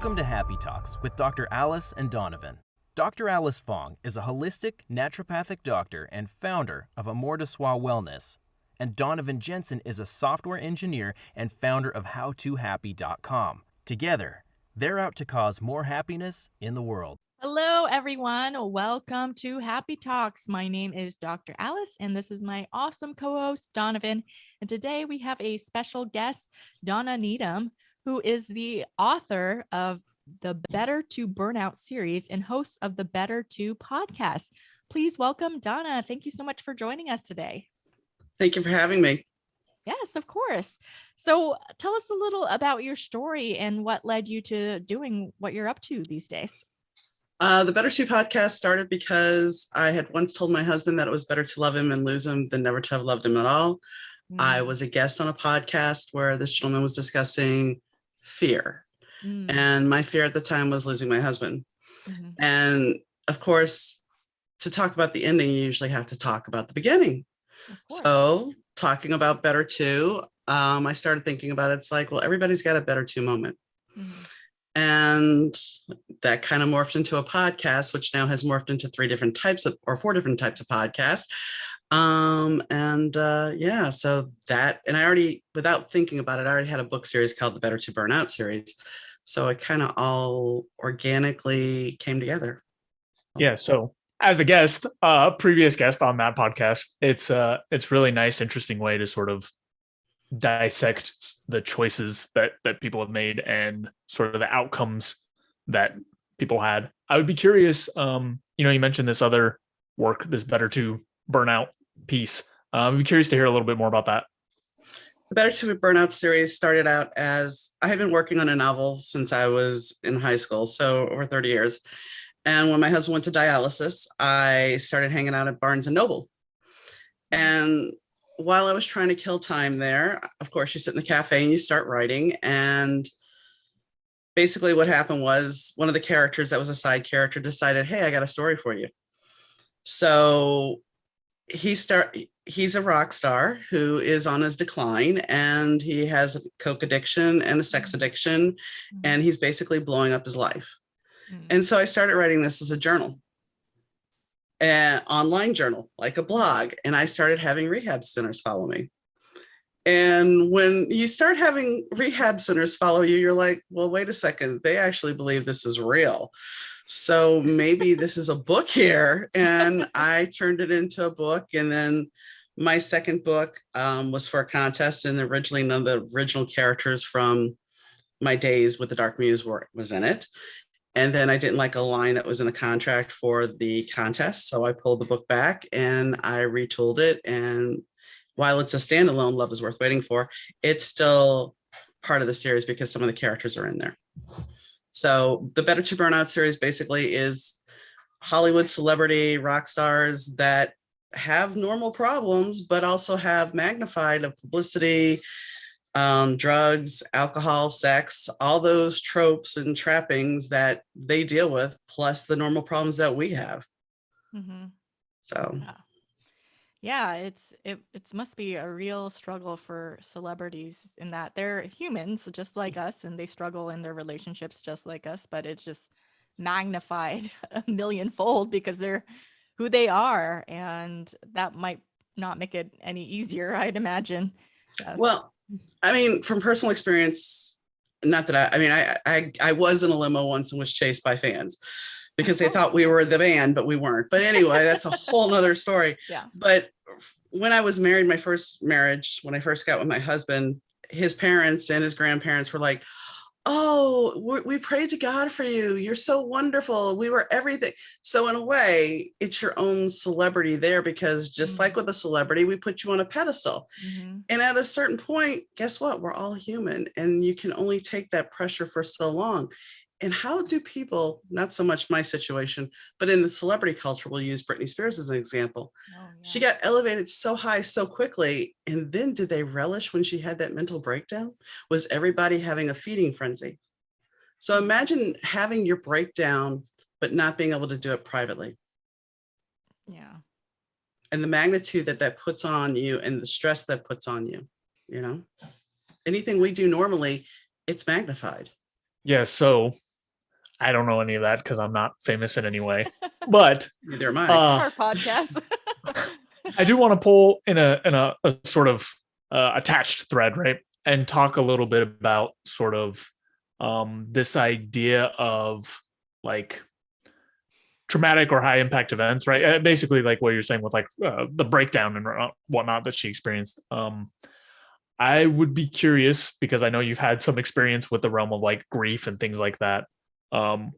Welcome to Happy Talks with Dr. Alice and Donovan. Dr. Alice Fong is a holistic naturopathic doctor and founder of Amour de Soi Wellness. And Donovan Jensen is a software engineer and founder of HowToHappy.com. Together, they're out to cause more happiness in the world. Hello, everyone. Welcome to Happy Talks. My name is Dr. Alice, and this is my awesome co-host, Donovan. And today we have a special guest, Dauna Needom, who is the author of the Better to Burnout series and host of the Better to podcast. Please welcome Dauna. Thank you so much for joining us today. Thank you for having me. Yes, of course. So tell us a little about your story and what led you to doing what you're up to these days. The Better To podcast started because I had once told my husband that it was better to love him and lose him than never to have loved him at all. I was a guest on a podcast where this gentleman was discussing fear. And my fear at the time was losing my husband. And of course, to talk about the ending, you usually have to talk about the beginning. So talking about Better To, I started thinking about it. It's like, well, everybody's got a Better To moment. And that kind of morphed into a podcast, which now has morphed into four different types of podcasts. So that, and I already, without thinking about it, I already had a book series called the Better to Burnout series. So it kind of all organically came together. Yeah. So as a guest, previous guest on that podcast, it's really nice, interesting way to sort of dissect the choices that people have made and sort of the outcomes that people had. I would be curious, you mentioned this other work, this Better to Burnout piece. I'd be curious to hear a little bit more about that. The Better to Burnout series started out as I had been working on a novel since I was in high school, so over 30 years. And when my husband went to dialysis, I started hanging out at Barnes and Noble. And while I was trying to kill time there, of course, you sit in the cafe and you start writing. And basically what happened was one of the characters that was a side character decided, hey, I got a story for you. So he's a rock star who is on his decline, and he has a coke addiction and a sex addiction, and he's basically blowing up his life. And so I started writing this as a journal, an online journal, like a blog. And I started having rehab centers follow me. And when you start having rehab centers follow you, you're like, well, wait a second, they actually believe this is real. So maybe this is a book here. And I turned it into a book. And then my second book was for a contest. And originally none of the original characters from My Daze with the Dark Muse was in it. And then I didn't like a line that was in the contract for the contest. So I pulled the book back and I retooled it. And while it's a standalone, Love is Worth Waiting For, it's still part of the series because some of the characters are in there. So the Better to Burnout series basically is Hollywood celebrity rock stars that have normal problems, but also have magnified of publicity, drugs, alcohol, sex, all those tropes and trappings that they deal with, plus the normal problems that we have. So yeah, it must be a real struggle for celebrities in that they're humans just like us, and they struggle in their relationships just like us, but it's just magnified a millionfold because they're who they are, and that might not make it any easier, I'd imagine. Yes. Well, I mean, from personal experience, not that I was in a limo once and was chased by fans because they thought we were the band, but we weren't. But anyway, that's a whole nother story. Yeah. But when I was married, my first marriage, when I first got with my husband, his parents and his grandparents were like, oh, we prayed to God for you. You're so wonderful. We were everything. So in a way, it's your own celebrity there, because just like with a celebrity, we put you on a pedestal. And at a certain point, guess what? We're all human, and you can only take that pressure for so long. And how do people, not so much my situation, but in the celebrity culture, we'll use Britney Spears as an example. She got elevated so high so quickly. And then did they relish when she had that mental breakdown? Was everybody having a feeding frenzy? So imagine having your breakdown, but not being able to do it privately. Yeah. And the magnitude that puts on you and the stress that puts on you, anything we do normally, it's magnified. Yeah. So I don't know any of that because I'm not famous in any way. But Neither am I. Our podcast. I do want to pull in a sort of attached thread, right, and talk a little bit about sort of this idea of like traumatic or high impact events, right? Basically, like what you're saying with like the breakdown and whatnot that she experienced. I would be curious because I know you've had some experience with the realm of like grief and things like that.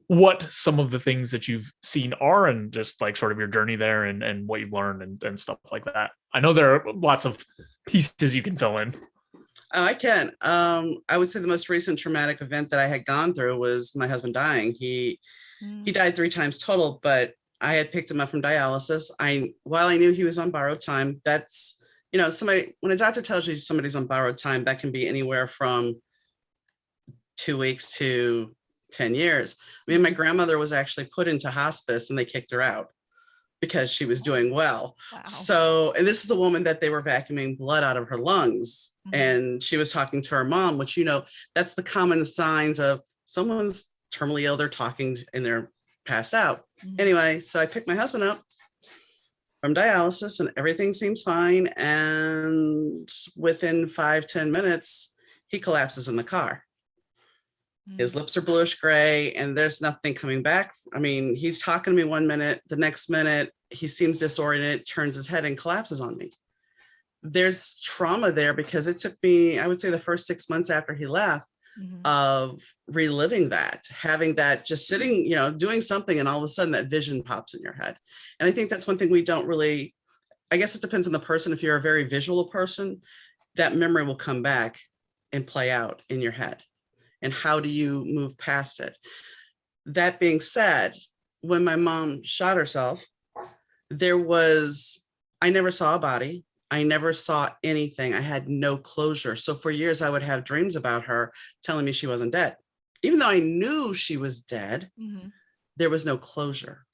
What some of the things that you've seen are, and just like sort of your journey there and what you've learned and stuff like that. I know there are lots of pieces you can fill in. Oh, I can. I would say the most recent traumatic event that I had gone through was my husband dying. He died 3 times total, but I had picked him up from dialysis. While I knew he was on borrowed time, that's, somebody, when a doctor tells you somebody's on borrowed time, that can be anywhere from 2 weeks to 10 years. I mean, my grandmother was actually put into hospice and they kicked her out because she was doing well. Wow. So, and this is a woman that they were vacuuming blood out of her lungs. And she was talking to her mom, which, that's the common signs of someone's terminally ill, they're talking and they're passed out. Anyway, so I picked my husband up from dialysis and everything seems fine. And within 5-10 minutes, he collapses in the car. His lips are bluish gray and there's nothing coming back. I mean, he's talking to me 1 minute, the next minute, he seems disoriented, turns his head and collapses on me. There's trauma there because it took me, I would say the first 6 months after he left, of reliving that, having that, just sitting, doing something, and all of a sudden that vision pops in your head. And I think that's one thing we don't really, I guess it depends on the person. If you're a very visual person, that memory will come back and play out in your head. And how do you move past it? That being said, when my mom shot herself, I never saw a body. I never saw anything. I had no closure. So for years, I would have dreams about her telling me she wasn't dead. Even though I knew she was dead, there was no closure.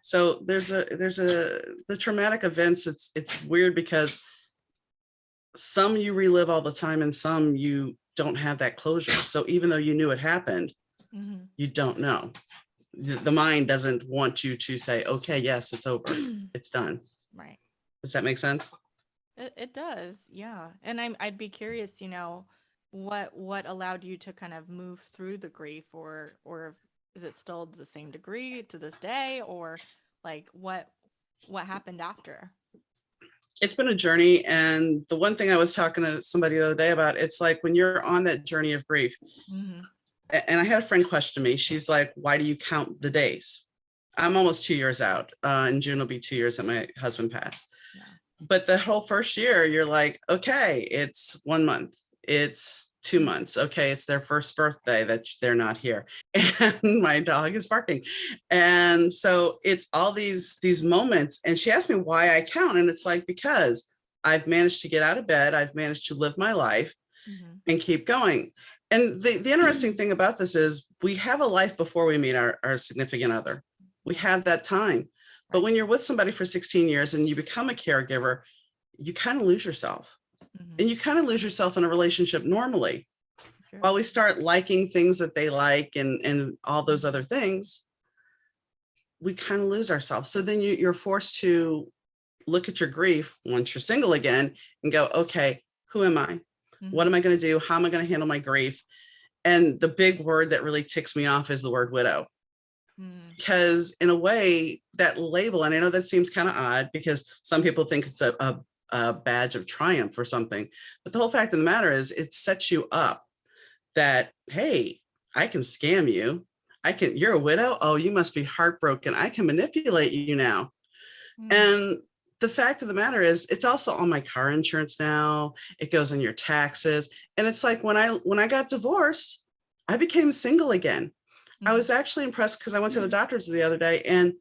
So the traumatic events, it's weird because some you relive all the time and some you don't have that closure. So even though you knew it happened, you don't know. The mind doesn't want you to say, okay, yes, it's over. It's done. Right. Does that make sense? It does. Yeah. And I'd be curious, what allowed you to kind of move through the grief, or is it still to the same degree to this day, or like what happened after? It's been a journey. And the one thing I was talking to somebody the other day about, it's like when you're on that journey of grief, and I had a friend question me, she's like, why do you count the days? I'm almost 2 years out. In June will be 2 years that my husband passed. Yeah. But the whole first year, you're like, okay, it's 1 month. It's 2 months. Okay, it's their first birthday that they're not here. And my dog is barking. And so it's all these moments. And she asked me why I count. And it's like, because I've managed to get out of bed. I've managed to live my life and keep going. And the interesting thing about this is we have a life before we meet our significant other. We have that time. But when you're with somebody for 16 years and you become a caregiver, you kind of lose yourself. And you kind of lose yourself in a relationship normally. Sure. While we start liking things that they like and all those other things, we kind of lose ourselves. So then you're forced to look at your grief once you're single again and go, okay, who am I? What am I going to do? How am I going to handle my grief? And the big word that really ticks me off is the word widow. Because in a way, that label, and I know that seems kind of odd because some people think it's a badge of triumph or something, but the whole fact of the matter is it sets you up that, hey, I can scam you. You're a widow. Oh, you must be heartbroken. I can manipulate you now. And the fact of the matter is it's also on my car insurance now. It goes on your taxes. And it's like when I got divorced, I became single again. I was actually impressed because I went to the doctor's the other day and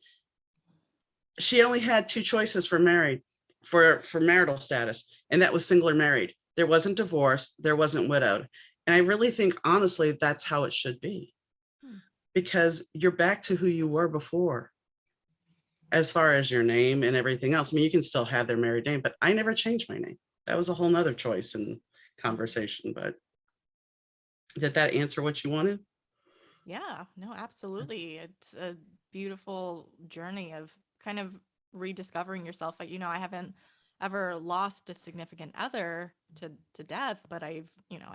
she only had 2 choices for marital status. And that was single or married. There wasn't divorce. There wasn't widowed. And I really think, honestly, that's how it should be, because you're back to who you were before. As far as your name and everything else, I mean, you can still have their married name, but I never changed my name. That was a whole nother choice and conversation. But did that answer what you wanted? Yeah, no, absolutely. It's a beautiful journey of kind of rediscovering yourself. Like, I haven't ever lost a significant other to death, but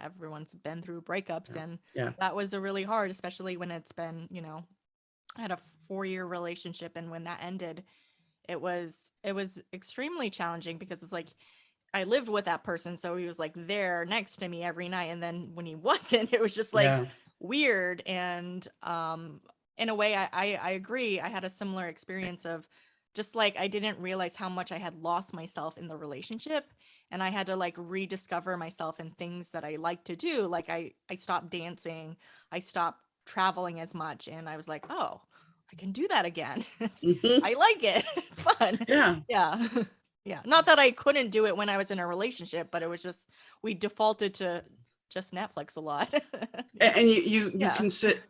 everyone's been through breakups, Yeah. and Yeah. that was a really hard, especially when it's been, I had a 4-year relationship, and when that ended, it was extremely challenging because it's like I lived with that person, so he was like there next to me every night, and then when he wasn't, it was just like Yeah. weird. And in a way, I agree. I had a similar experience of just like I didn't realize how much I had lost myself in the relationship, and I had to like rediscover myself in things that I like to do. Like I stopped dancing, I stopped traveling as much, and I was like, oh, I can do that again. Hmm. I like it. It's fun. Yeah. Yeah. Yeah. Not that I couldn't do it when I was in a relationship, but it was just we defaulted to just Netflix a lot. Yeah. And you Yeah. can sit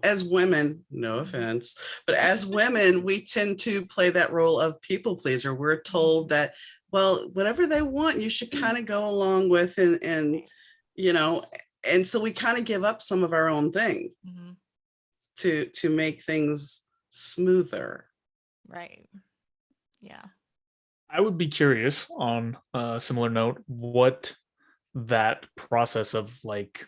as women, no Mhm. offense, but as women, we tend to play that role of people pleaser. We're told Mhm. that, well, whatever they want, you should kind of go along with, and Right. you know, and so we kind of give up some of our own thing Mhm. to make things smoother. Right. Yeah. I would be curious on a similar note what that process of like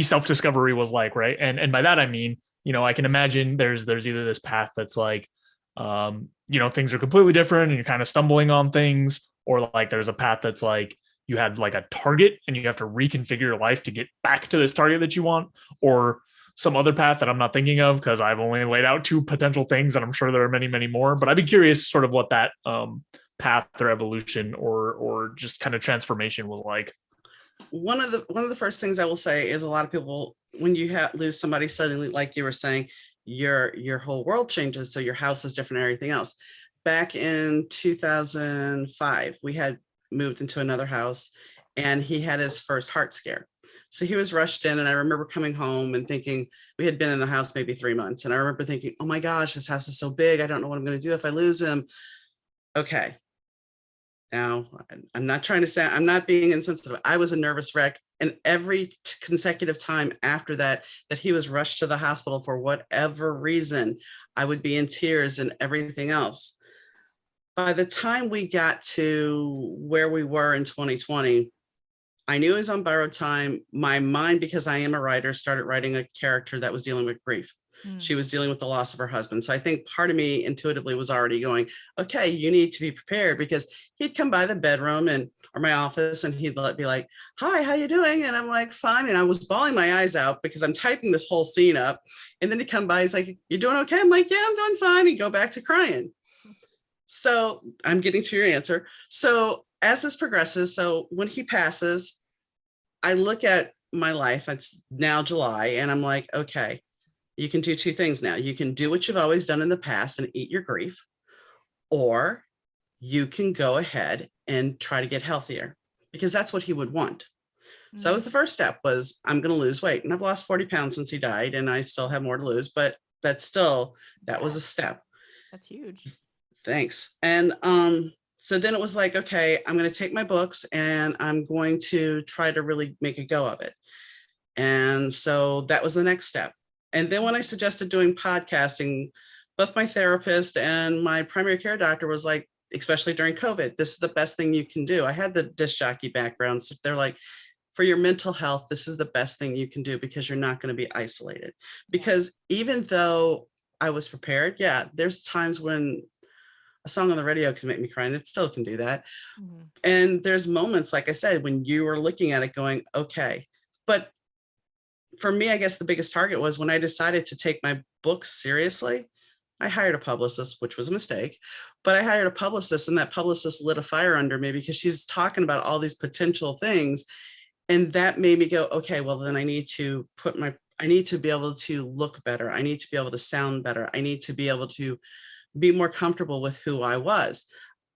self discovery was like, right? And by that I mean, I can imagine there's either this path that's like, things are completely different and you're kind of stumbling on things, or like there's a path that's like you had like a target and you have to reconfigure your life to get back to this target that you want, or some other path that I'm not thinking of because I've only laid out 2 potential things and I'm sure there are many, many more. But I'd be curious sort of what that path or evolution or just kind of transformation was like. One of the first things I will say is, a lot of people, when you lose somebody suddenly, like you were saying, your whole world changes. So your house is different and everything else. Back in 2005, we had moved into another house, and he had his first heart scare. So he was rushed in, and I remember coming home and thinking, we had been in the house maybe 3 months, and I remember thinking, oh my gosh, this house is so big. I don't know what I'm going to do if I lose him. Okay, now, I'm not trying to say, I'm not being insensitive. I was a nervous wreck. And every consecutive time after that, that he was rushed to the hospital for whatever reason, I would be in tears and everything else. By the time we got to where we were in 2020, I knew it was on borrowed time. My mind, because I am a writer, started writing a character that was dealing with grief. Mm. She was dealing with the loss of her husband. So I think part of me intuitively was already going, okay, you need to be prepared, because he'd come by the bedroom or my office, and he'd be like, hi, how you doing? And I'm like, fine. And I was bawling my eyes out because I'm typing this whole scene up. And then he'd come by, he's like, you doing okay? I'm like, yeah, I'm doing fine. He'd go back to crying. So I'm getting to your answer. So as this progresses, so when he passes, I look at my life, it's now July, and I'm like, okay, you can do 2 things now. You can do what you've always done in the past and eat your grief, or you can go ahead and try to get healthier, because that's what he would want. So that Mm. was the first step, was I'm going to lose weight. And I've lost 40 pounds since he died, and I still have more to lose, but that was a Yes. step. That's huge. Thanks. And so then it was like, okay, I'm going to take my books and I'm going to try to really make a go of it. And so that was the next step. And then when I suggested doing podcasting, both my therapist and my primary care doctor was like, especially during COVID, this is the best thing you can do. I had the disc jockey background. So they're like, for your mental health, this is the best thing you can do, because you're not going to be isolated. Yeah. Because even though I was prepared, yeah, there's times when a song on the radio can make me cry, and it still can do that. Mhm. And there's moments, like I said, when you were looking at it going, okay. But for me, I guess the biggest target was when I decided to take my books seriously. I hired a publicist, which was a mistake, but I hired a publicist, and that publicist lit a fire under me, because she's talking about all these potential things. And that made me go, okay, well, then I need to be able to look better. I need to be able to sound better. I need to be able to be more comfortable with who I was.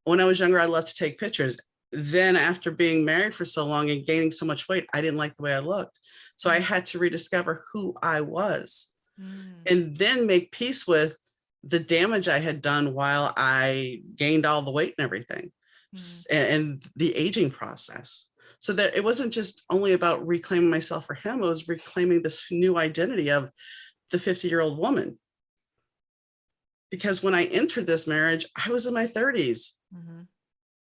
When I was younger, I loved to take pictures. Then after being married for so long and gaining so much weight, I didn't like the way I looked. So I had to rediscover who I was, Mm. and then make peace with the damage I had done while I gained all the weight and everything, Mm. and the aging process. So that it wasn't just only about reclaiming myself for him, it was reclaiming this new identity of the 50-year-old woman. Because when I entered this marriage, I was in my 30s. Mm-hmm.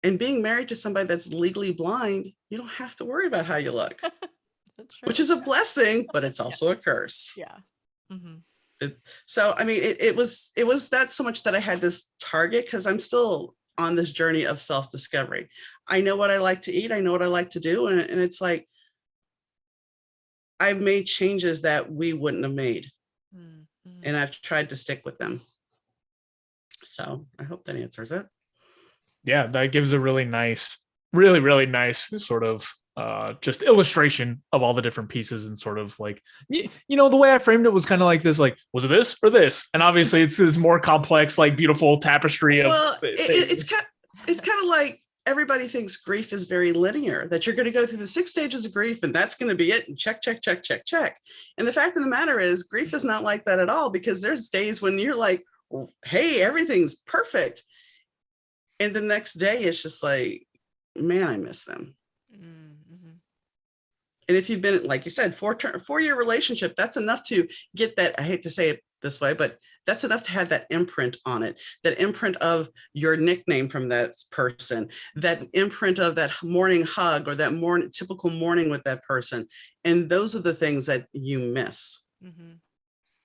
And being married to somebody that's legally blind, you don't have to worry about how you look. That's true. Which is a blessing, but it's also a curse. Yeah. Mm-hmm. So, I mean, it was not so much that I had this target, because I'm still on this journey of self-discovery. I know what I like to eat. I know what I like to do. And it's like, I've made changes that we wouldn't have made. Mm-hmm. And I've tried to stick with them. So I hope that answers it. Yeah, that gives a really nice, really, really nice sort of just illustration of all the different pieces, and sort of like, you know, the way I framed it was kind of like this, like, was it this or this? And obviously it's this more complex, like beautiful tapestry of it's kind of like everybody thinks grief is very linear, that you're going to go through the 6 stages of grief and that's going to be it, and check. And the fact of the matter is, grief is not like that at all, because there's days when you're like, hey, everything's perfect. And the next day it's just like, man, I miss them. Mm-hmm. And if you've been, like you said, 4-year relationship, that's enough to get that. I hate to say it this way, but that's enough to have that imprint on it, that imprint of your nickname from that person, that imprint of that morning hug, or that typical morning with that person. And those are the things that you miss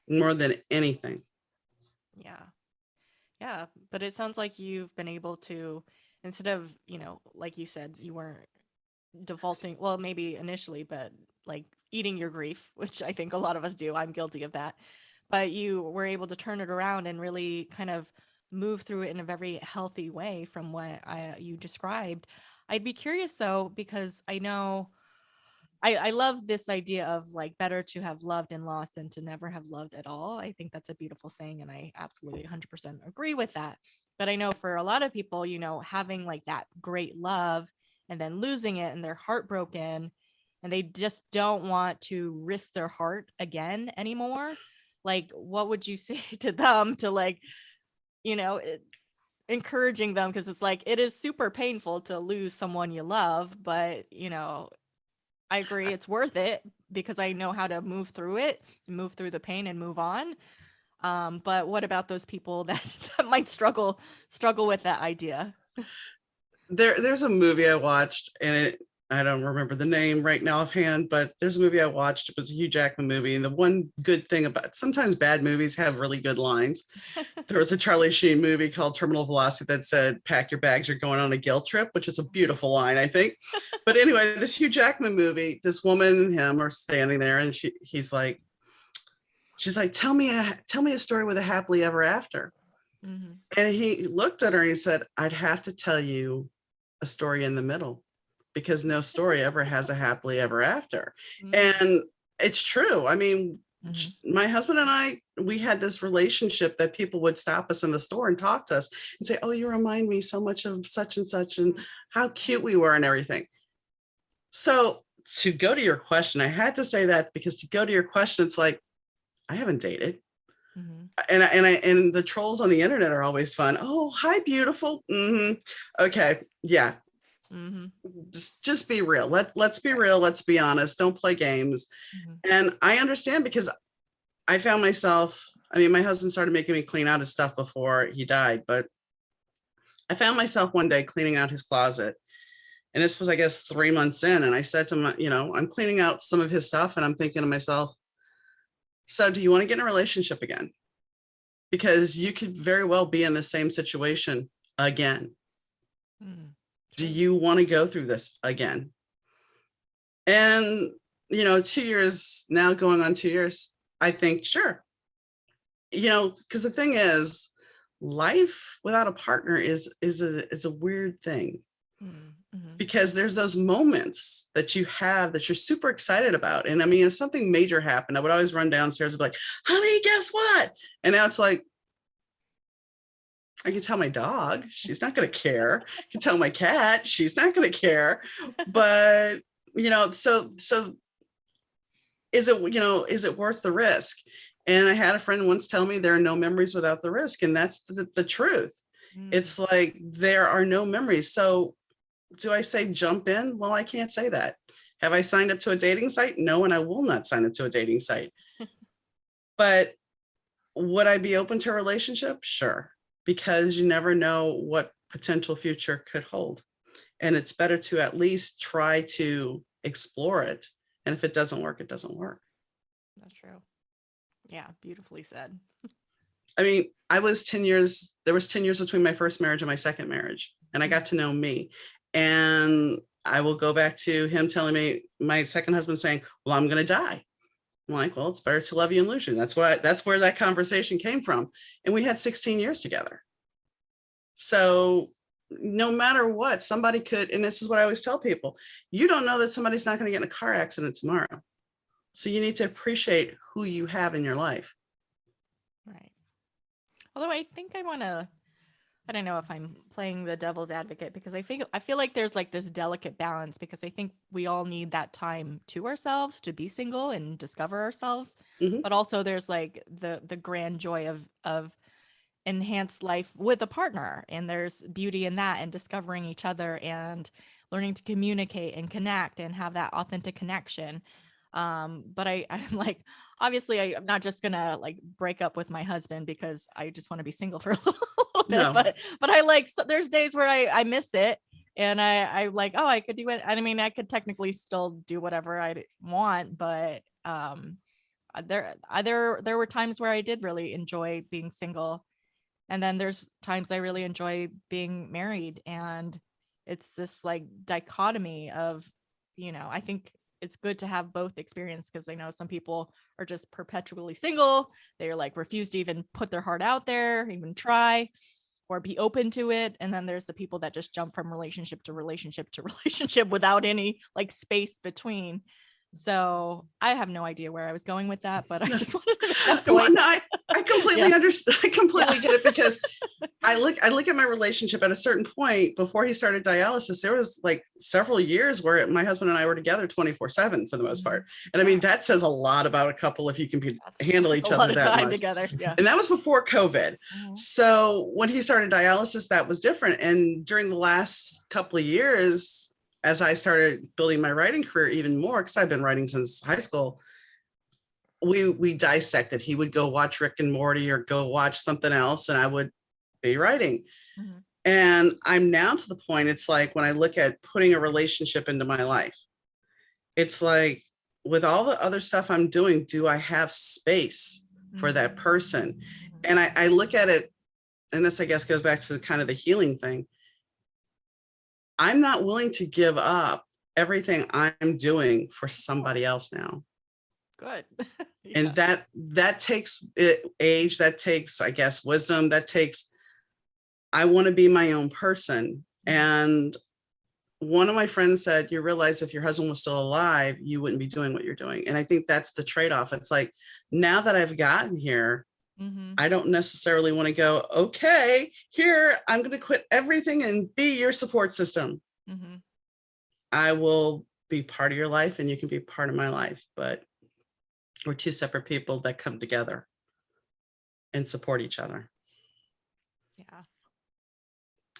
more than anything. Yeah. But it sounds like you've been able to, instead of, you know, like you said, you weren't defaulting, well, maybe initially, but like eating your grief, which I think a lot of us do. I'm guilty of that. But you were able to turn it around and really kind of move through it in a very healthy way from what you described. I'd be curious though, because I know I love this idea of like, better to have loved and lost than to never have loved at all. I think that's a beautiful saying, and I absolutely 100% agree with that. But I know for a lot of people, you know, having like that great love and then losing it and they're heartbroken and they just don't want to risk their heart again anymore. Like, what would you say to them to, like, you know, encouraging them? Because it's like, it is super painful to lose someone you love, but, you know, I agree it's worth it because I know how to move through it, move through the pain and move on. But what about those people that might struggle with that idea? There's a movie I watched, and I don't remember the name right now offhand, but there's a movie I watched. It was a Hugh Jackman movie. And the one good thing about, sometimes bad movies have really good lines. There was a Charlie Sheen movie called Terminal Velocity that said, pack your bags, you're going on a guilt trip, which is a beautiful line, I think. But anyway, this Hugh Jackman movie, this woman and him are standing there, and she's like, tell me a story with a happily ever after. Mm-hmm. And he looked at her and he said, I'd have to tell you a story in the middle, because no story ever has a happily ever after. Mm-hmm. And it's true. I mean, my husband and I, we had this relationship that people would stop us in the store and talk to us and say, oh, you remind me so much of such and such, and how cute we were and everything. So to go to your question, I had to say that, because to go to your question, it's like, I haven't dated. And the trolls on the internet are always fun. Oh, hi, beautiful. Okay. Yeah. Just be real. Let's be real. Let's be honest. Don't play games. And I understand, because I found myself, I mean, my husband started making me clean out his stuff before he died, but I found myself one day cleaning out his closet. And this was, I guess, 3 months in. And I said to him, you know, I'm cleaning out some of his stuff, and I'm thinking to myself, so do you want to get in a relationship again? Because you could very well be in the same situation again. Do you want to go through this again? And, you know, 2 years now, going on 2 years, I think, sure. You know, because the thing is, life without a partner is a weird thing. Because there's those moments that you have that you're super excited about. And I mean, if something major happened, I would always run downstairs and be like, honey, guess what? And now it's like, I can tell my dog, she's not going to care. I can tell my cat, she's not going to care. But, you know, so is it worth the risk? And I had a friend once tell me there are no memories without the risk. And that's the truth. It's like, there are no memories. So Do I say jump in? Well, I can't say that. Have I signed up to a dating site? No, and I will not sign up to a dating site. But would I be open to a relationship? Sure, because you never know what potential future could hold. And it's better to at least try to explore it. And if it doesn't work, it doesn't work. That's true. Yeah, beautifully said. I mean, there was 10 years between my first marriage and my second marriage, and I got to know me. And I will go back to him telling me, my second husband saying, well, I'm going to die. I'm like, well, it's better to love you and lose you. That's where that conversation came from. And we had 16 years together. So no matter what, somebody could, and this is what I always tell people, you don't know that somebody's not going to get in a car accident tomorrow. So you need to appreciate who you have in your life. Right. Although I think I don't know if I'm playing the devil's advocate, because I feel like there's like this delicate balance, because I think we all need that time to ourselves to be single and discover ourselves. Mhm. But also there's like the grand joy of enhanced life with a partner, and there's beauty in that, and discovering each other and learning to communicate and connect and have that authentic connection. But I'm like, obviously I'm not just gonna like break up with my husband because I just want to be single for a little bit. No. But I like, so there's days where I miss it, and I like, oh, I could do it. I mean, I could technically still do whatever I want, but there were times where I did really enjoy being single, and then there's times I really enjoy being married. And it's this like dichotomy of, I think it's good to have both experience, because I know some people are just perpetually single. They're like refuse to even put their heart out there, even try or be open to it. And then there's the people that just jump from relationship to relationship to relationship without any like space between. So I have no idea where I was going with that, but I just wanted to make that point. Well, no, I completely understand. I completely Yeah. get it, because I look at my relationship at a certain point before he started dialysis. There was like several years where my husband and I were together 24/7 for the most part. And I mean, that says a lot about a couple if you can handle each a lot other of that time much. together. Yeah. And that was before COVID. Mhm. So when he started dialysis, that was different. And during the last couple of years, as I started building my writing career even more, because I've been writing since high school, we dissected. He would go watch Rick and Morty or go watch something else, and I would be writing. Mhm. And I'm now to the point, it's like when I look at putting a relationship into my life, it's like, with all the other stuff I'm doing, do I have space for that person? And I look at it, and this, I guess, goes back to kind of the healing thing. I'm not willing to give up everything I'm doing for somebody else now. Good. And that takes age, that takes, I guess, wisdom, that takes, I want to be my own person. And one of my friends said, you realize if your husband was still alive, you wouldn't be doing what you're doing. And I think that's the trade-off. It's like, now that I've gotten here, I don't necessarily want to go, okay, here, I'm going to quit everything and be your support system. I will be part of your life and you can be part of my life, but we're two separate people that come together and support each other. Yeah.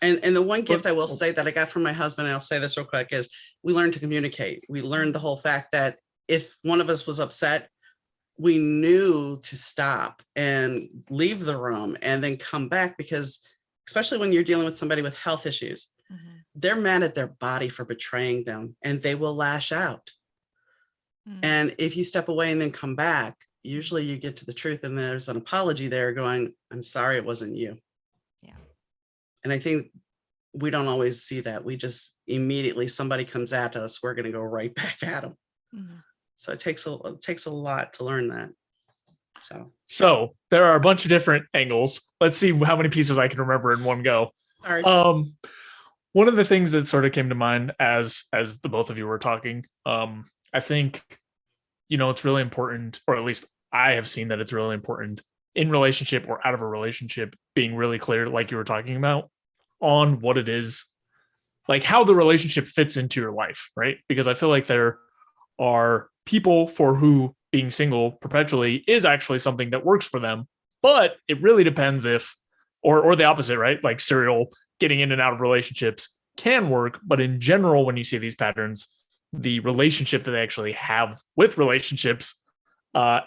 And the one gift I will say that I got from my husband, and I'll say this real quick, is we learned to communicate. We learned the whole fact that if one of us was upset, we knew to stop and leave the room and then come back, because especially when you're dealing with somebody with health issues, they're mad at their body for betraying them and they will lash out. And if you step away and then come back, usually you get to the truth and there's an apology there going, I'm sorry, it wasn't you. Yeah. And I think we don't always see that. We just immediately, somebody comes at us, we're going to go right back at them. So it takes a lot to learn that. So there are a bunch of different angles. Let's see how many pieces I can remember in one go. Sorry. One of the things that sort of came to mind as the both of you were talking, I think, it's really important, or at least I have seen that it's really important in relationship or out of a relationship, being really clear, like you were talking about, on what it is, like how the relationship fits into your life, right? Because I feel like there are people for who being single perpetually is actually something that works for them, but it really depends if, or the opposite, right? Like serial getting in and out of relationships can work, but in general, when you see these patterns, the relationship that they actually have with relationships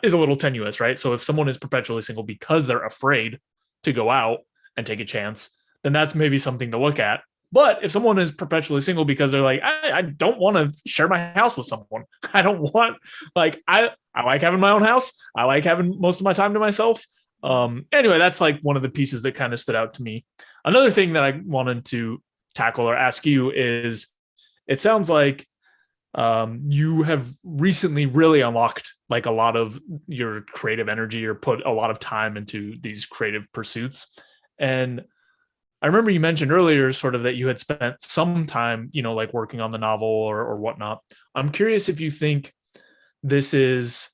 is a little tenuous, right? So if someone is perpetually single because they're afraid to go out and take a chance, then that's maybe something to look at. But if someone is perpetually single because they're like, I don't want to share my house with someone. I don't want, like, I like having my own house. I like having most of my time to myself. Anyway, that's like one of the pieces that kind of stood out to me. Another thing that I wanted to tackle or ask you is, it sounds like you have recently really unlocked like a lot of your creative energy or put a lot of time into these creative pursuits. And I remember you mentioned earlier sort of that you had spent some time, like working on the novel or whatnot. I'm curious if you think this is,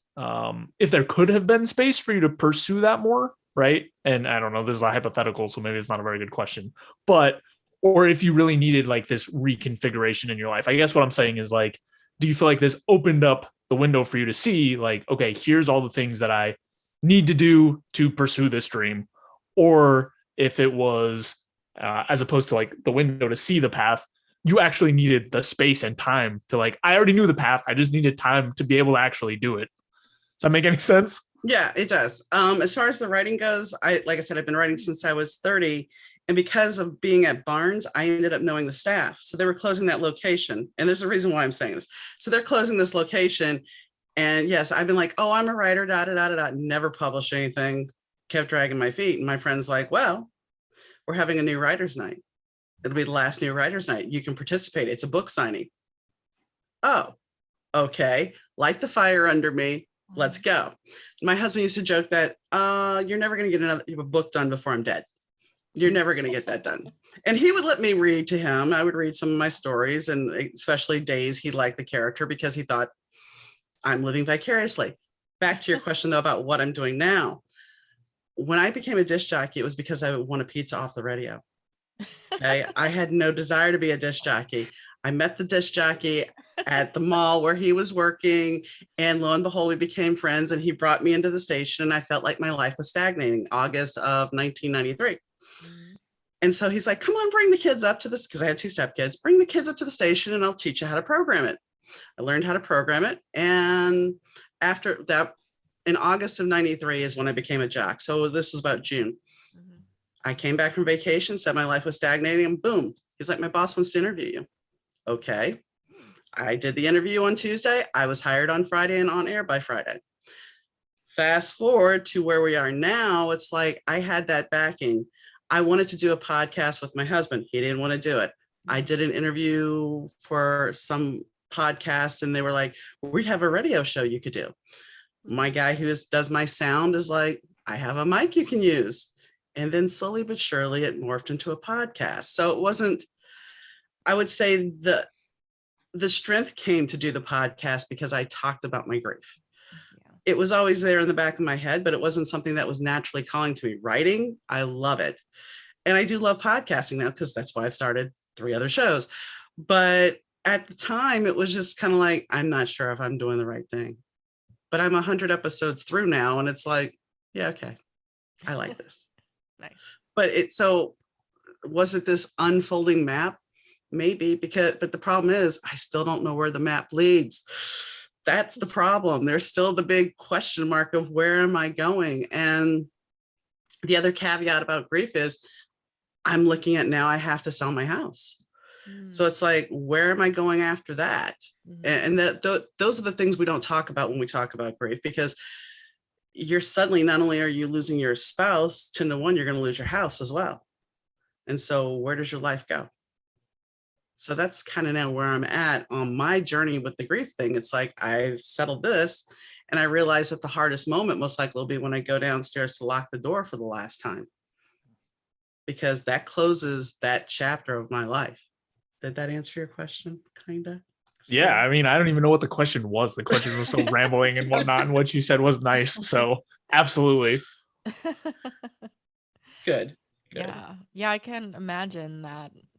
if there could have been space for you to pursue that more, right? And I don't know, this is a hypothetical, so maybe it's not a very good question, but or if you really needed like this reconfiguration in your life. I guess what I'm saying is, like, do you feel like this opened up the window for you to see, like, okay, here's all the things that I need to do to pursue this dream? Or if it was, as opposed to like the window to see the path, you actually needed the space and time to, like, I already knew the path, I just needed time to be able to actually do it. Does that make any sense? Yeah, it does. As far as the writing goes, like I said, I've been writing since I was 30. And because of being at Barnes, I ended up knowing the staff. So they were closing that location. And there's a reason why I'm saying this. So they're closing this location. And yes, I've been like, oh, I'm a writer, never published anything, kept dragging my feet. And my friend's like, well, we're having a new writer's night. It'll be the last new writer's night. You can participate. It's a book signing. Oh, okay. Light the fire under me. Let's go. My husband used to joke that you're never going to get another book done before I'm dead. You're never going to get that done. And he would let me read to him. I would read some of my stories, and especially Daze. He liked the character because he thought I'm living vicariously. Back to your question, though, about what I'm doing now. When I became a disc jockey, it was because I would want a pizza off the radio. Okay. I had no desire to be a disc jockey. I met the disc jockey at the mall where he was working, and lo and behold, we became friends, and he brought me into the station, and I felt like my life was stagnating. August of 1993. And so he's like, come on, bring the kids up to this, because I had 2 stepkids. Bring the kids up to the station and I'll teach you how to program it. I learned how to program it. And after that, in August of 93 is when I became a jock. So this was about June. I came back from vacation, said my life was stagnating, and boom, he's like, my boss wants to interview you. Okay. I did the interview on Tuesday. I was hired on Friday and on air by Friday. Fast forward to where we are now. It's like I had that backing. I wanted to do a podcast with my husband. He didn't want to do it. I did an interview for some podcast, and they were like, we have a radio show you could do. My guy who does my sound is like, I have a mic you can use. And then slowly but surely it morphed into a podcast. So it wasn't, I would say the strength came to do the podcast because I talked about my grief. It was always there in the back of my head, but it wasn't something that was naturally calling to me. Writing, I love it. And I do love podcasting now, because that's why I've started 3 other shows. But at the time, it was just kind of like, I'm not sure if I'm doing the right thing. But I'm 100 episodes through now, and it's like, yeah, okay, I like this. Nice. But was it this unfolding map? Maybe, but the problem is I still don't know where the map leads. That's the problem. There's still the big question mark of where am I going? And the other caveat about grief is I'm looking at now I have to sell my house. So it's like, where am I going after that? And those are the things we don't talk about when we talk about grief, because you're suddenly, not only are you losing your spouse, 10 to 1, you're going to lose your house as well. And so where does your life go? So that's kind of now where I'm at on my journey with the grief thing. It's like, I've settled this, and I realize that the hardest moment most likely will be when I go downstairs to lock the door for the last time, because that closes that chapter of my life. Did that answer your question? Kind of. Yeah, I mean, I don't even know what the question was. The question was so rambling and whatnot, and what you said was nice. So absolutely. Good. Yeah, I can imagine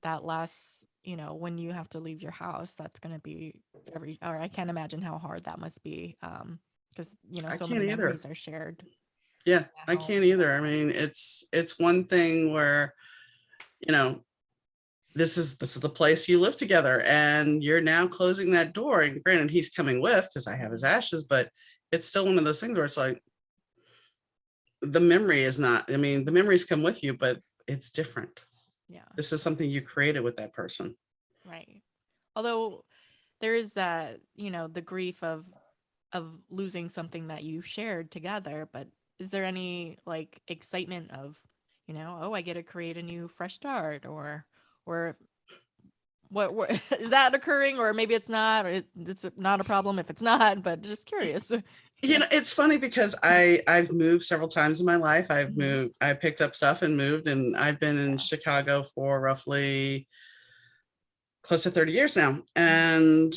that last, when you have to leave your house, that's going to be I can't imagine how hard that must be, because so many memories are shared. Yeah, I can't either. I mean, it's one thing where this is the place you live together, and you're now closing that door. And granted, he's coming with, because I have his ashes, but it's still one of those things where it's like, the memory is not, I mean, the memories come with you, but it's different. Yeah. This is something you created with that person. Right. Although there is that, you know, the grief of losing something that you shared together, but is there any like excitement of, you know, oh, I get to create a new fresh start, or what is that occurring? Or maybe it's not, or it's not a problem if it's not, but just curious. You know, it's funny because I've moved several times in my life. I've Mhm. moved, I picked up stuff and moved, and I've been in Yeah. Chicago for roughly close to 30 years now. And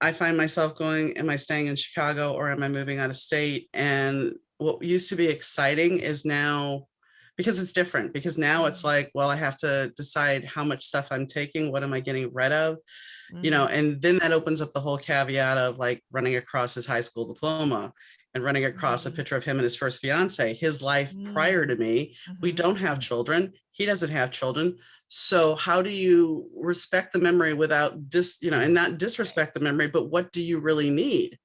I find myself going, am I staying in Chicago or am I moving out of state? And what used to be exciting is now, because it's different, because now it's like, well, I have to decide how much stuff I'm taking, what am I getting rid of, you know, and then that opens up the whole caveat of like running across his high school diploma and running across a picture of him and his first fiance, his life prior to me. We don't have children. He doesn't have children. So how do you respect the memory without you know, and not disrespect the memory, but what do you really need?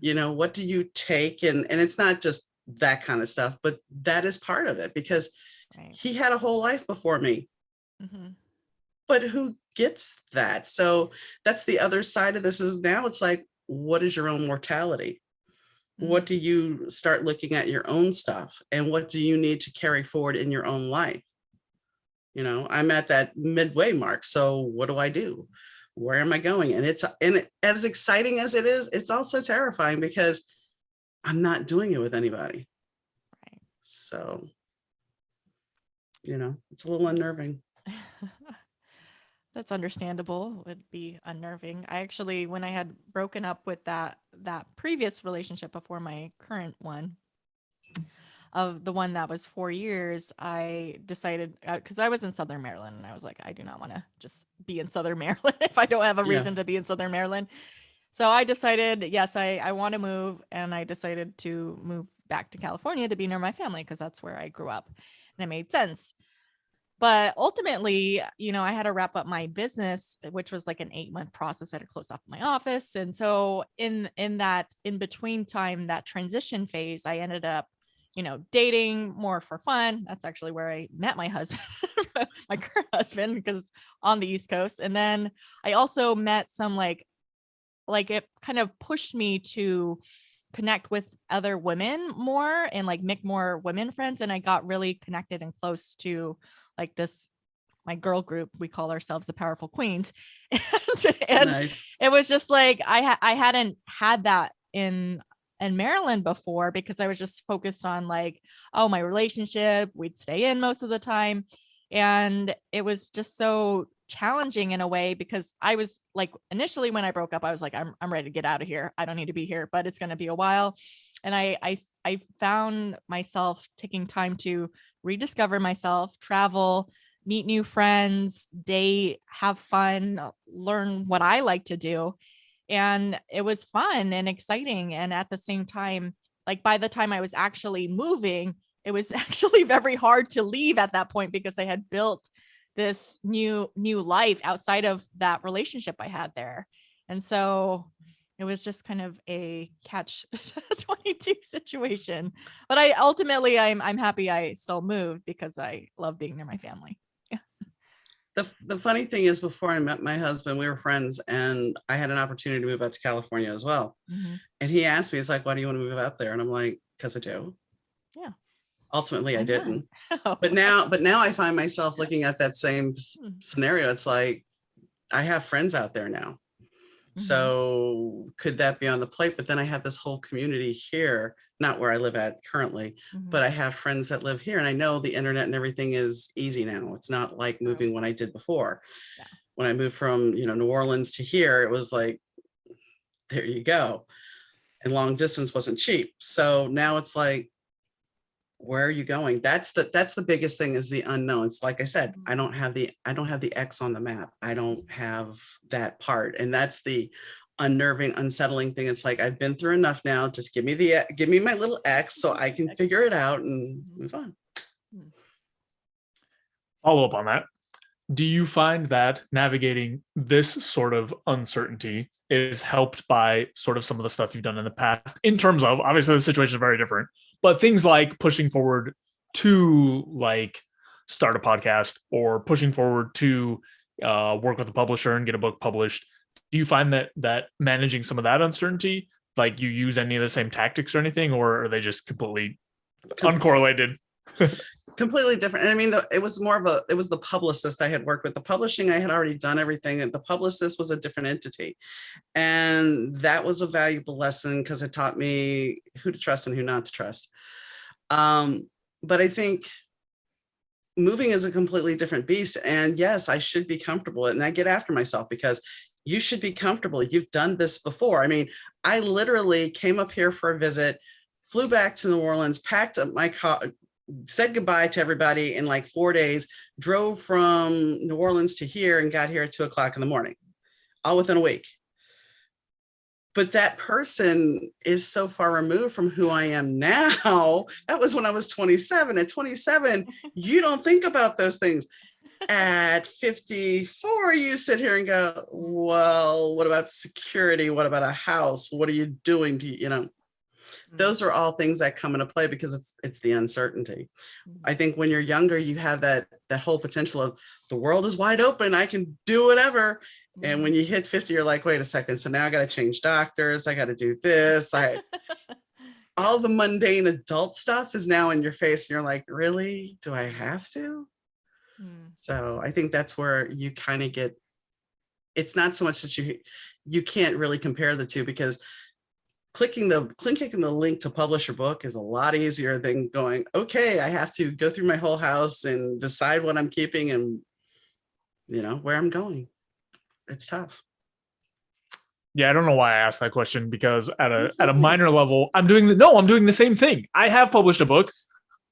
You know, what do you take? And it's not just that kind of stuff, but that is part of it, because he had a whole life before me. But who gets that? So that's the other side of this, is now it's like, what is your own mortality? What do you start looking at your own stuff, and what do you need to carry forward in your own life? You know, I'm at that midway mark. So what do I do? Where am I going? And as exciting as it is, it's also terrifying because I'm not doing it with anybody. Right. So, you know, it's a little unnerving. That's understandable. Would be unnerving. I actually, when I had broken up with that previous relationship before my current one, of the one that was 4 years, I decided, because I was in Southern Maryland, and I was like, I do not want to just be in Southern Maryland if I don't have a reason to be in Southern Maryland. So I decided, yes, I want to move, and I decided to move back to California to be near my family, because that's where I grew up, and it made sense. But ultimately, you know, I had to wrap up my business, which was like an 8-month process. I had to close off my office. And so in that in between time, that transition phase, I ended up, you know, dating more for fun. That's actually where I met my husband, my current husband, because on the East Coast. And then I also met some like it kind of pushed me to connect with other women more and like make more women friends. And I got really connected and close to like my girl group. We call ourselves the Powerful Queens. and Nice. It was just like, I hadn't had that in Maryland before, because I was just focused on like, oh, my relationship, we'd stay in most of the time. And it was just so challenging in a way, because I was like, initially when I broke up, I was like, I'm ready to get out of here. I don't need to be here, but it's going to be a while. And I found myself taking time to rediscover myself, travel, meet new friends, date, have fun, learn what I like to do. And it was fun and exciting. And at the same time, like by the time I was actually moving, it was actually very hard to leave at that point, because I had built this new life outside of that relationship I had there. And so it was just kind of a catch 22 situation. But I'm happy I still moved, because I love being near my family. The funny thing is, before I met my husband, we were friends, and I had an opportunity to move out to California as well. And he asked me, he's like, why do you want to move out there? And I'm like, because I do. Yeah. Ultimately, I didn't. Oh. But now I find myself looking at that same scenario. It's like, I have friends out there now. So could that be on the plate? But then I have this whole community here, not where I live at currently, but I have friends that live here, and I know the internet and everything is easy now. It's not like moving when I did before. Yeah. When I moved from, you know, New Orleans to here, it was like, there you go. And long distance wasn't cheap. So now it's like, where are you going? That's the biggest thing, is the unknown. It's like I said, I don't have the X on the map. I don't have that part. And that's the unnerving, unsettling thing. It's like, I've been through enough now. Just give me my little X so I can figure it out and move on. Follow up on that. do you find that navigating this sort of uncertainty is helped by sort of some of the stuff you've done in the past, in terms of, obviously the situation is very different, but things like pushing forward to like start a podcast or pushing forward to work with a publisher and get a book published? Do you find that managing some of that uncertainty, like you use any of the same tactics or anything, or are they just completely uncorrelated? Completely different. And I mean, it was the publicist I had worked with. The publishing, I had already done everything, and the publicist was a different entity. And that was a valuable lesson because it taught me who to trust and who not to trust. But I think moving is a completely different beast. And yes, I should be comfortable. And I get after myself because you should be comfortable. You've done this before. I mean, I literally came up here for a visit, flew back to New Orleans, packed up my car, said goodbye to everybody in like 4 days, drove from New Orleans to here and got here at 2:00 in the morning, all within a week. But that person is so far removed from who I am now. That was when I was 27. At 27, you don't think about those things. At 54, you sit here and go, well, what about security? What about a house? What are you doing to, those are all things that come into play because it's the uncertainty. I think when you're younger, you have that whole potential of the world is wide open. I can do whatever. And when you hit 50, you're like, wait a second. So now I got to change doctors. I got to do this. All the mundane adult stuff is now in your face. And you're like, really? Do I have to? So I think that's where you kind of get, it's not so much that you can't really compare the two, because clicking the link to publish your book is a lot easier than going, okay, I have to go through my whole house and decide what I'm keeping and where I'm going. It's tough. Yeah, I don't know why I asked that question, because at a minor level, I'm doing the same thing. I have published a book.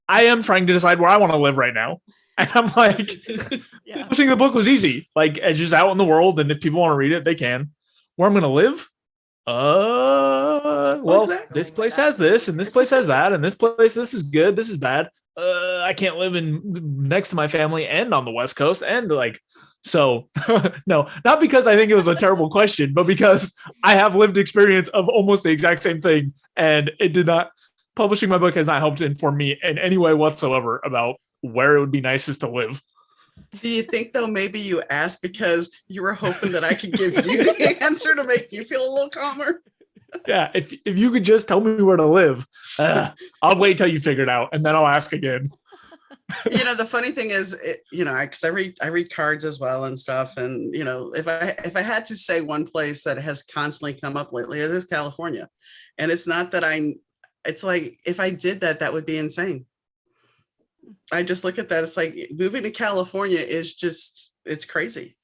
I am trying to decide where I want to live right now. And I'm like, publishing the book was easy. Like, it's just out in the world, and if people want to read it, they can. Where I'm going to live? Well, exactly. This place has this, and this place has that, and this place, this is good, this is bad. I can't live next to my family and on the West Coast, and like, so no, not because I think it was a terrible question, but because I have lived experience of almost the exact same thing, and publishing my book has not helped inform me in any way whatsoever about where it would be nicest to live. Do you think, though, maybe you asked because you were hoping that I could give you the answer to make you feel a little calmer? Yeah, if you could just tell me where to live, I'll wait till you figure it out, and then I'll ask again. The funny thing is, because I read cards as well and stuff, and if I had to say one place that has constantly come up lately, it is California. And it's not that it's like, if I did that, that would be insane. I just look at that. It's like moving to California is just, it's crazy.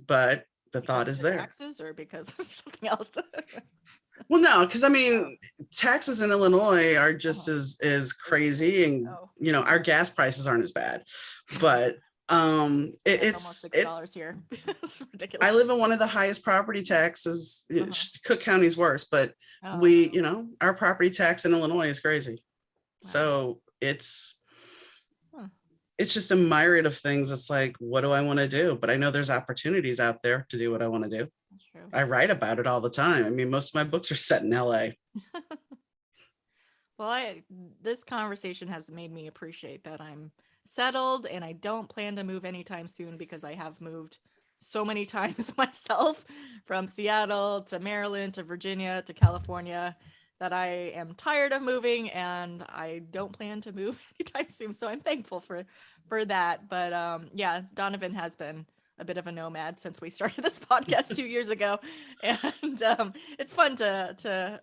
But the thought is there. Taxes or because of something else? Well, no, because I mean, taxes in Illinois are just as crazy, and our gas prices aren't as bad. But it's almost $6 here. It's ridiculous. I live in one of the highest property taxes. Cook County's worse, but our property tax in Illinois is crazy. Wow. So it's just a myriad of things. It's like, what do I want to do? But I know there's opportunities out there to do what I want to do. That's true. I write about it all the time. I mean, most of my books are set in LA. Well, this conversation has made me appreciate that I'm settled, and I don't plan to move anytime soon, because I have moved so many times myself, from Seattle to Maryland to Virginia to California, that I am tired of moving, and I don't plan to move anytime soon. So I'm thankful for that. But Donovan has been a bit of a nomad since we started this podcast 2 years ago, and it's fun to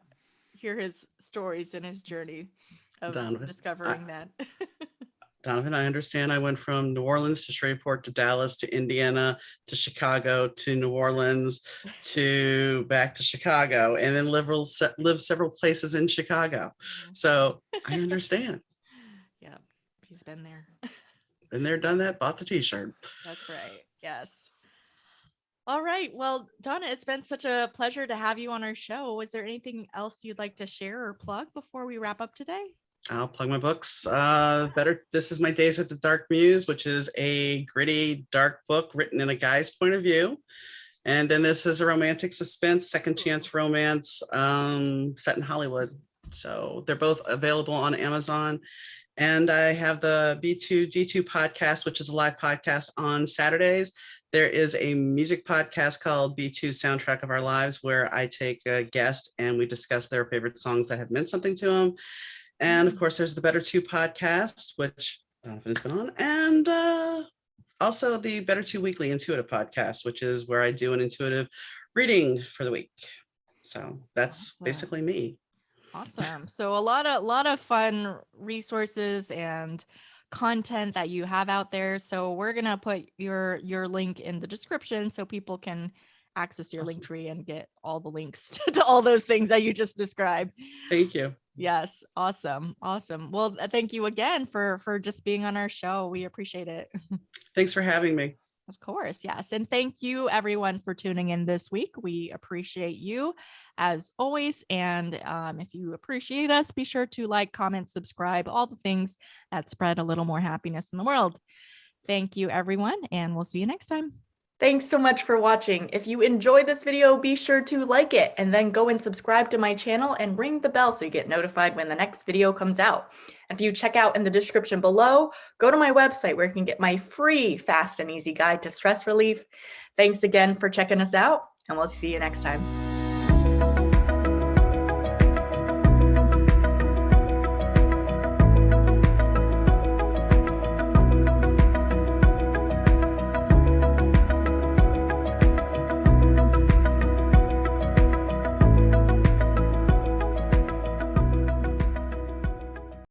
hear his stories and his journey of discovering that. Donovan, I understand. I went from New Orleans to Shreveport to Dallas to Indiana to Chicago to New Orleans to back to Chicago, and then live several places in Chicago. So I understand. Yeah, he's been there. Been there, done that, bought the t-shirt. That's right. Yes. All right. Well, Donna, it's been such a pleasure to have you on our show. Is there anything else you'd like to share or plug before we wrap up today? I'll plug my books. This is My Daze with the Dark Muse, which is a gritty, dark book written in a guy's point of view. And then this is a romantic suspense, second chance romance, set in Hollywood. So they're both available on Amazon. And I have the B2D2 podcast, which is a live podcast on Saturdays. There is a music podcast called B2 Soundtrack of Our Lives, where I take a guest and we discuss their favorite songs that have meant something to them. And of course, there's the Better 2 podcast, which Donovan has been on. And also the Better 2 Weekly Intuitive podcast, which is where I do an intuitive reading for the week. So that's basically me. Awesome. So a lot of fun resources and content that you have out there. So we're gonna put your link in the description so people can access your link tree and get all the links to all those things that you just described. Thank you. Yes. Awesome. Well, thank you again for just being on our show. We appreciate it. Thanks for having me. Of course. Yes. And thank you everyone for tuning in this week. We appreciate you as always. And if you appreciate us, be sure to like, comment, subscribe, all the things that spread a little more happiness in the world. Thank you everyone. And we'll see you next time. Thanks so much for watching. If you enjoyed this video, be sure to like it and then go and subscribe to my channel and ring the bell so you get notified when the next video comes out. And if you check out in the description below, go to my website where you can get my free fast and easy guide to stress relief. Thanks again for checking us out, and we'll see you next time.